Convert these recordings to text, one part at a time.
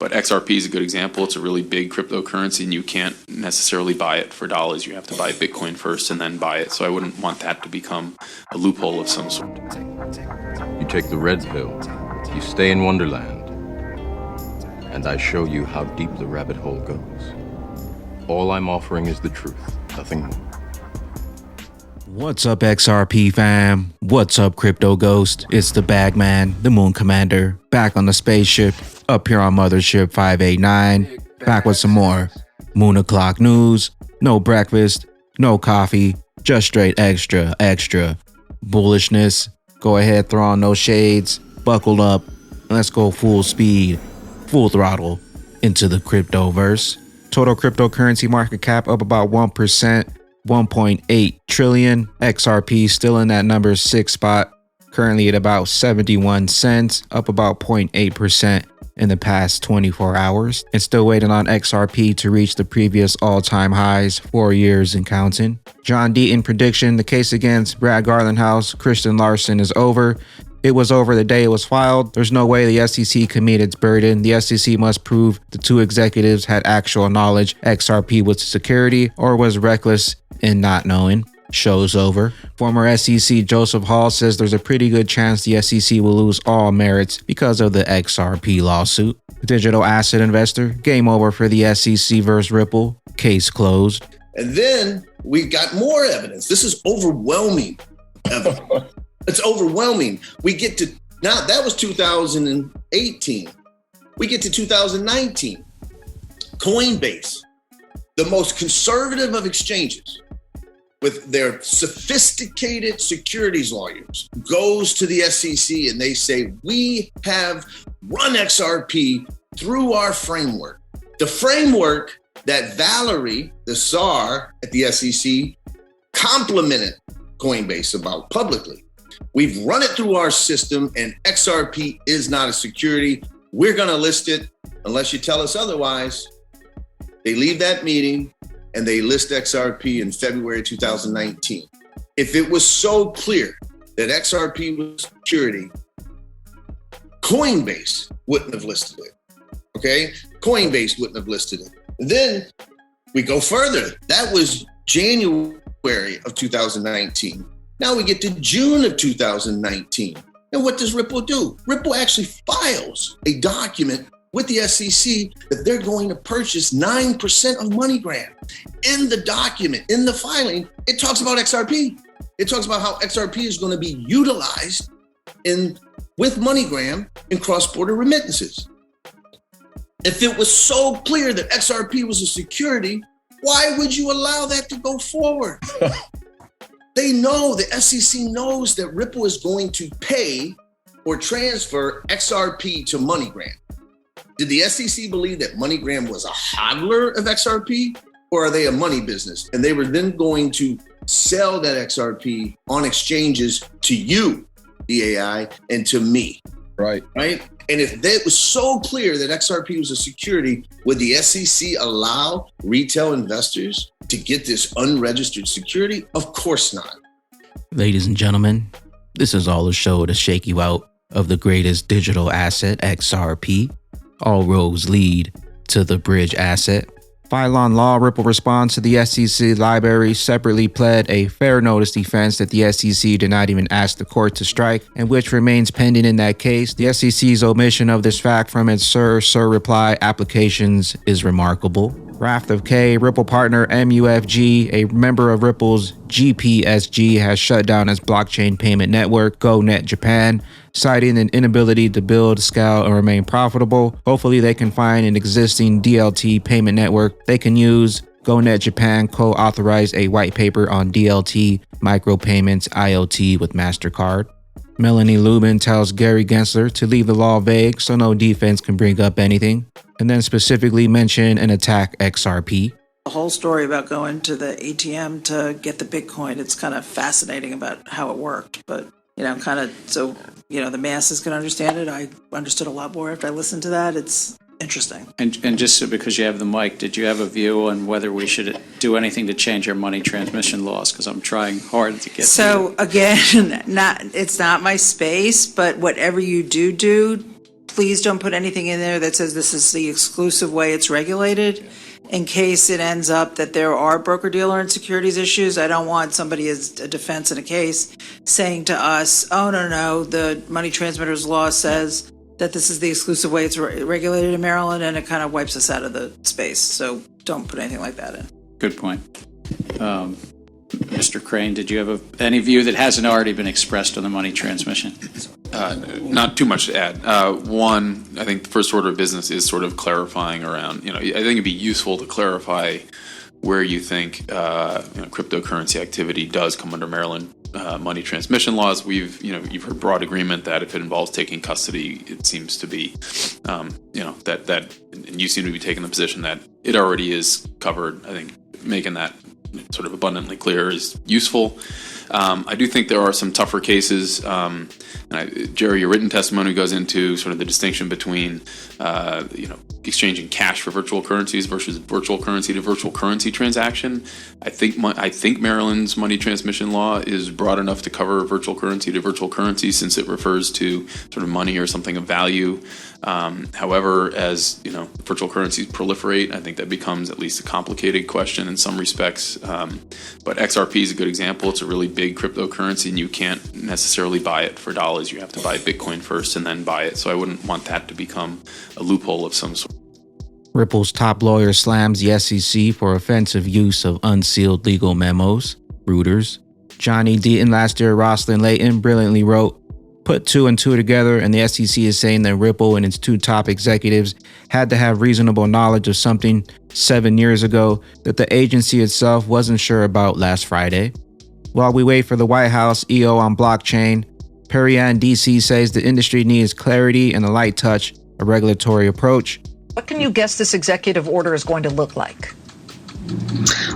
But XRP is a good example. It's a really big cryptocurrency, and you can't necessarily buy it for dollars. You have to buy Bitcoin first and then buy it. So I wouldn't want that to become a loophole of some sort. You take the red pill, you stay in Wonderland, and I show you how deep the rabbit hole goes. All I'm offering is the truth, nothing more. What's up, XRP fam? What's up, Crypto Ghost? It's the Bagman, the Moon Commander, back on the spaceship, up here on Mothership 589, back with some more Moon O'Clock news. No breakfast, no coffee, just straight extra bullishness. Go ahead, throw on those shades, buckle up, and let's go full speed, full throttle into the cryptoverse. Total cryptocurrency market cap up about 1%. 1.8 trillion. XRP still in that number 6 spot, currently at about 71 cents, up about 0.8% in the past 24 hours, and still waiting on XRP to reach the previous all-time highs, 4 years and counting. John Deaton prediction: the case against Brad Garlinghouse, Christian Larson is over. It was over the day it was filed. There's no way the SEC can meet its burden. The SEC must prove the two executives had actual knowledge XRP was a security or was reckless in not knowing. Show's over. Former SEC Joseph Hall says there's a pretty good chance the SEC will lose all merits because of the XRP lawsuit. Digital asset investor: game over for the SEC versus Ripple. Case closed. And then we got more evidence. This is overwhelming evidence. It's overwhelming. We get to, now that was 2018. We get to 2019. Coinbase, the most conservative of exchanges, with their sophisticated securities lawyers, goes to the SEC and they say, we have run XRP through our framework. The framework that Valerie, the czar at the SEC, complimented Coinbase about publicly. We've run it through our system and XRP is not a security. We're gonna list it unless you tell us otherwise. They leave that meeting and they list XRP in February 2019. If it was so clear that XRP was security, Coinbase wouldn't have listed it, okay? Coinbase wouldn't have listed it. And then we go further. That was January of 2019. Now we get to June of 2019. And what does Ripple do? Ripple actually files a document with the SEC that they're going to purchase 9% of MoneyGram. In the document, in the filing, it talks about XRP. It talks about how XRP is going to be utilized with MoneyGram in cross-border remittances. If it was so clear that XRP was a security, why would you allow that to go forward? They know, the SEC knows that Ripple is going to pay or transfer XRP to MoneyGram. Did the SEC believe that MoneyGram was a hodler of XRP, or are they a money business? And they were then going to sell that XRP on exchanges to you, DAI, and to me. Right. And if that was so clear that XRP was a security, would the SEC allow retail investors to get this unregistered security? Of course not. Ladies and gentlemen, this is all a show to shake you out of the greatest digital asset, XRP. All roads lead to the bridge asset. Phylon Law Ripple responds to the SEC library separately pled a fair notice defense that the SEC did not even ask the court to strike, and which remains pending in that case. The SEC's omission of this fact from its Sir reply applications is remarkable. Raft of K, Ripple partner MUFG, a member of Ripple's GPSG, has shut down its blockchain payment network, GoNet Japan, citing an inability to build, scale, and remain profitable. Hopefully they can find an existing DLT payment network they can use. GoNet Japan co-authorized a white paper on DLT micropayments IoT with MasterCard. Melanie Lubin tells Gary Gensler to leave the law vague so no defense can bring up anything, and then specifically mention and attack XRP. The whole story about going to the ATM to get the Bitcoin, it's kind of fascinating about how it worked, but so the masses can understand it. I understood a lot more after I listened to that. It's interesting. And just so because you have the mic, did you have a view on whether we should do anything to change our money transmission laws? Because I'm trying hard to get. So again, it's not my space, but whatever you do, please don't put anything in there that says this is the exclusive way it's regulated. In case it ends up that there are broker-dealer and securities issues, I don't want somebody as a defense in a case saying to us, oh, no, the money transmitters law says that this is the exclusive way it's regulated in Maryland, and it kind of wipes us out of the space. So don't put anything like that in. Good point. Mr. Crane, did you have any view that hasn't already been expressed on the money transmission? Not too much to add. One, I think the first order of business is sort of clarifying around, I think it'd be useful to clarify where you think cryptocurrency activity does come under Maryland money transmission laws. You've heard broad agreement that if it involves taking custody, it seems to be, and you seem to be taking the position that it already is covered. I think making that sort of abundantly clear is useful. I do think there are some tougher cases. Jerry, your written testimony goes into sort of the distinction between, exchanging cash for virtual currencies versus virtual currency to virtual currency transaction. I think Maryland's money transmission law is broad enough to cover virtual currency to virtual currency, since it refers to sort of money or something of value. However, as virtual currencies proliferate, I think that becomes at least a complicated question in some respects. But XRP is a good example. It's a really big cryptocurrency, and you can't necessarily buy it for dollars. You have to buy Bitcoin first and then buy it. So I wouldn't want that to become a loophole of some sort. Ripple's top lawyer slams the SEC for offensive use of unsealed legal memos. Reuters. Johnny Deaton last year, Rosalind Layton brilliantly wrote, put two and two together, and the SEC is saying that Ripple and its two top executives had to have reasonable knowledge of something 7 years ago that the agency itself wasn't sure about last Friday. While we wait for the White House EO on blockchain, Perriand DC says the industry needs clarity and a light touch, a regulatory approach. What can you guess this executive order is going to look like?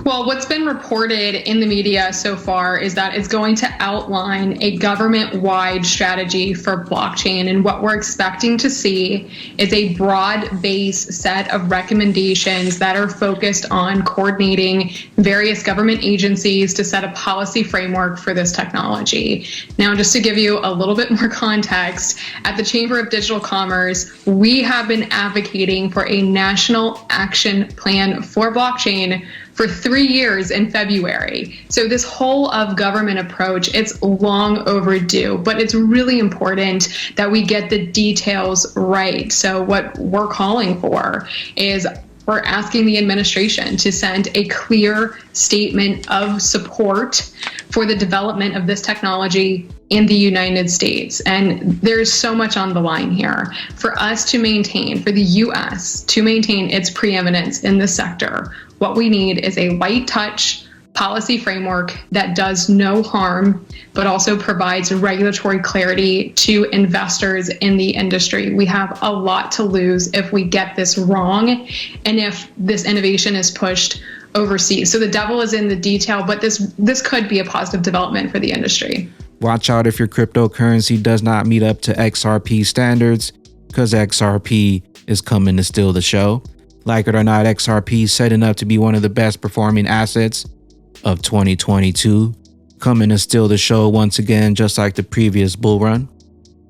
Well, what's been reported in the media so far is that it's going to outline a government-wide strategy for blockchain. And what we're expecting to see is a broad-based set of recommendations that are focused on coordinating various government agencies to set a policy framework for this technology. Now, just to give you a little bit more context, at the Chamber of Digital Commerce, we have been advocating for a national action plan for blockchain for 3 years in February. So this whole of government approach, it's long overdue, but it's really important that we get the details right. So what we're calling for is we're asking the administration to send a clear statement of support for the development of this technology in the United States. And there's so much on the line here. For us to maintain, for the US to maintain its preeminence in this sector, what we need is a light touch policy framework that does no harm, but also provides regulatory clarity to investors in the industry. We have a lot to lose if we get this wrong and if this innovation is pushed overseas. So the devil is in the detail, but this could be a positive development for the industry. Watch out if your cryptocurrency does not meet up to XRP standards, because XRP is coming to steal the show. Like it or not, XRP is setting up to be one of the best performing assets of 2022, coming to steal the show once again, just like the previous bull run.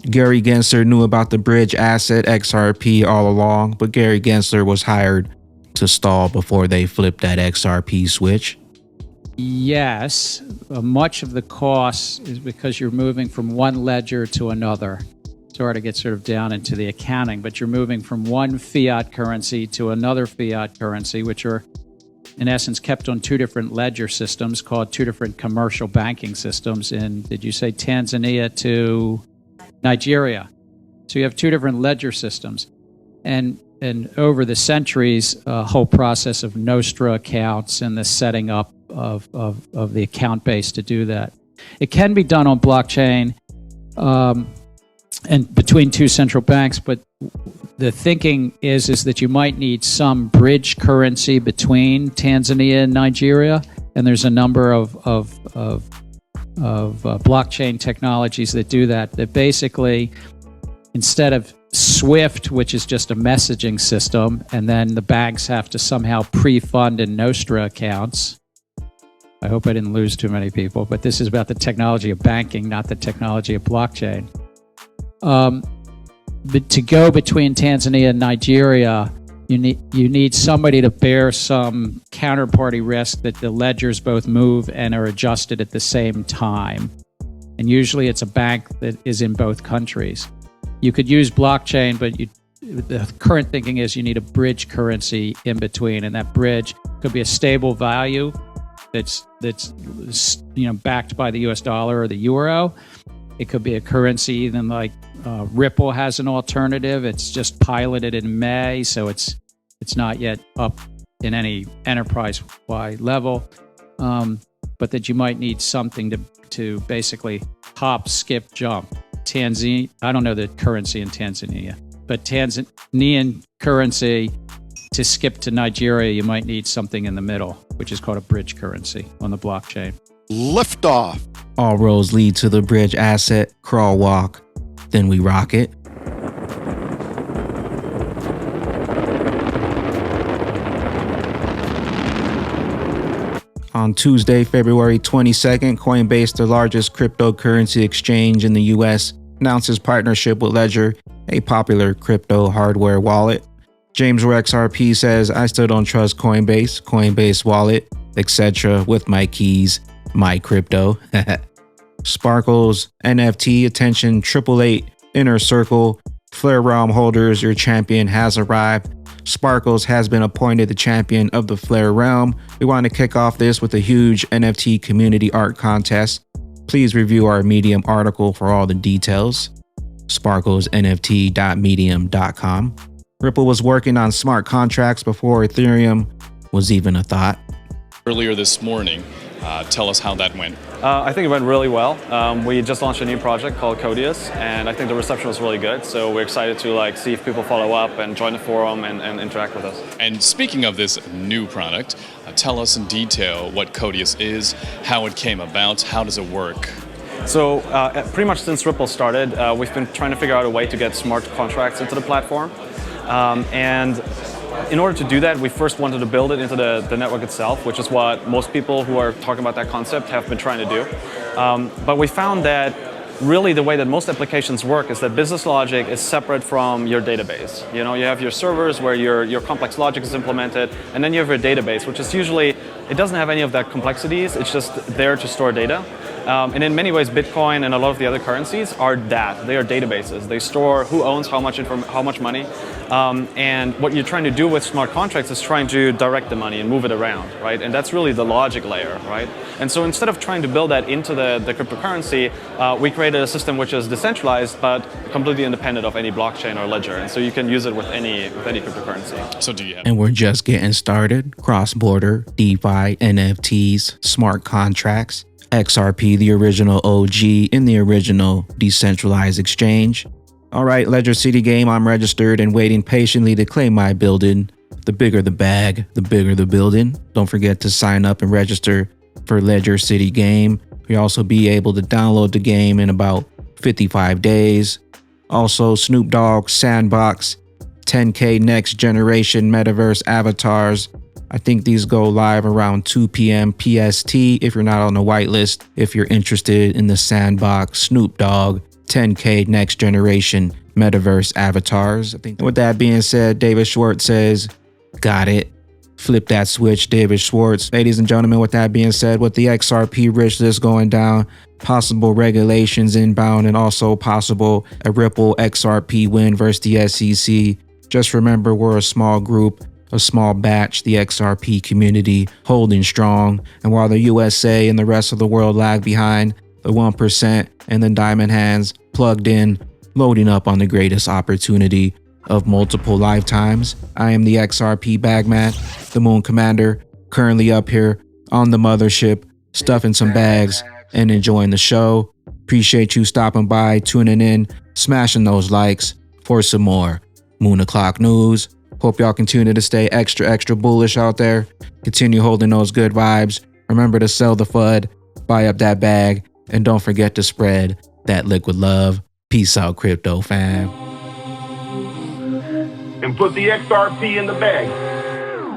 Gary Gensler knew about the bridge asset XRP all along, but Gary Gensler was hired to stall before they flipped that XRP switch. Yes, much of the cost is because you're moving from one ledger to another. It's hard to get sort of down into the accounting, but you're moving from one fiat currency to another fiat currency, which are in essence kept on two different ledger systems called two different commercial banking systems in, did you say Tanzania to Nigeria? So you have two different ledger systems. And over the centuries, a whole process of Nostra accounts and the setting up of the account base to do that. It can be done on blockchain and between two central banks, but the thinking is that you might need some bridge currency between Tanzania and Nigeria, and there's a number of blockchain technologies that do that. That basically, instead of SWIFT, which is just a messaging system, and then the banks have to somehow pre-fund in Nostra accounts. I hope I didn't lose too many people, but this is about the technology of banking, not the technology of blockchain. to go between Tanzania and Nigeria, you need somebody to bear some counterparty risk that the ledgers both move and are adjusted at the same time. And usually it's a bank that is in both countries. You could use blockchain, but the current thinking is you need a bridge currency in between, and that bridge could be a stable value that's backed by the US dollar or the euro. It could be a currency even like Ripple has an alternative. It's just piloted in May, so it's not yet up in any enterprise-wide level. But that you might need something to basically hop, skip, jump. Tanzania, I don't know the currency in Tanzania, but Tanzanian currency to skip to Nigeria, you might need something in the middle, which is called a bridge currency on the blockchain. Liftoff. All roads lead to the bridge asset, crawl walk, then we rock it. On Tuesday, February 22nd, Coinbase, the largest cryptocurrency exchange in the US, announces partnership with Ledger, a popular crypto hardware wallet. James or XRP says, I still don't trust Coinbase wallet, etc. with my keys, my crypto. Sparkles, NFT, attention, 888, Inner Circle, Flare Realm holders, your champion has arrived. Sparkles has been appointed the champion of the Flare Realm. We want to kick off this with a huge NFT community art contest. Please review our Medium article for all the details. sparklesnft.medium.com. Ripple was working on smart contracts before Ethereum was even a thought. Earlier this morning, tell us how that went. I think it went really well. We just launched a new project called Codius, and I think the reception was really good. So we're excited to see if people follow up and join the forum and interact with us. And speaking of this new product, tell us in detail what Codius is, how it came about, how does it work? So pretty much since Ripple started, we've been trying to figure out a way to get smart contracts into the platform. And in order to do that, we first wanted to build it into the network itself, which is what most people who are talking about that concept have been trying to do. But we found that really the way that most applications work is that business logic is separate from your database. You have your servers where your complex logic is implemented, and then you have your database, which is usually, it doesn't have any of that complexities, it's just there to store data. And in many ways, Bitcoin and a lot of the other currencies are that. They are databases. They store who owns how much money. And what you're trying to do with smart contracts is trying to direct the money and move it around, right? And that's really the logic layer, right? And so instead of trying to build that into the cryptocurrency, we created a system which is decentralized, but completely independent of any blockchain or ledger. And so you can use it with any cryptocurrency. So do you have... And we're just getting started. Cross-border, DeFi, NFTs, smart contracts. XRP, the original OG in the original decentralized exchange. All right, Ledger City Game, I'm registered and waiting patiently to claim my building. The bigger the bag, the bigger the building. Don't forget to sign up and register for Ledger City Game. You'll also be able to download the game in about 55 days. Also, Snoop Dogg, Sandbox, 10K Next Generation Metaverse Avatars. I think these go live around 2 p.m. PST if you're not on the whitelist. If you're interested in the Sandbox, Snoop Dogg, 10K Next Generation Metaverse Avatars. I think with that being said, David Schwartz says, got it. Flip that switch, David Schwartz. Ladies and gentlemen, with that being said, with the XRP rich list going down, possible regulations inbound, and also possible a Ripple XRP win versus the SEC, just remember we're a small group, a small batch, the XRP community holding strong. And while the USA and the rest of the world lag behind, the 1% and the diamond hands plugged in, loading up on the greatest opportunity of multiple lifetimes. I am the XRP Bagman, the Moon Commander, currently up here on the mothership, stuffing some bags and enjoying the show. Appreciate you stopping by, tuning in, smashing those likes for some more Moon O'Clock news. Hope y'all continue to stay extra bullish out there. Continue holding those good vibes. Remember to sell the FUD, buy up that bag, and don't forget to spread that liquid love. Peace out, crypto fam. And put the XRP in the bag.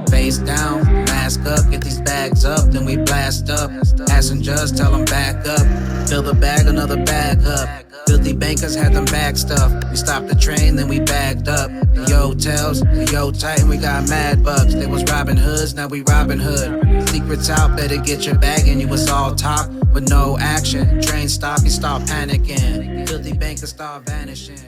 Face down, mask up, get these bags up, then we blast up. Passengers, tell them back up. Fill the bag, another bag up. Fill Filthy bankers had them bag stuff. We stopped the train, then we bagged up. The yo hotels, the yo tight, and we got mad bugs. They was Robin Hoods, now we Robin Hood. Secrets out, better get your bag, and you was all talk with no action. Train stop, you start panicking. Filthy bankers start vanishing.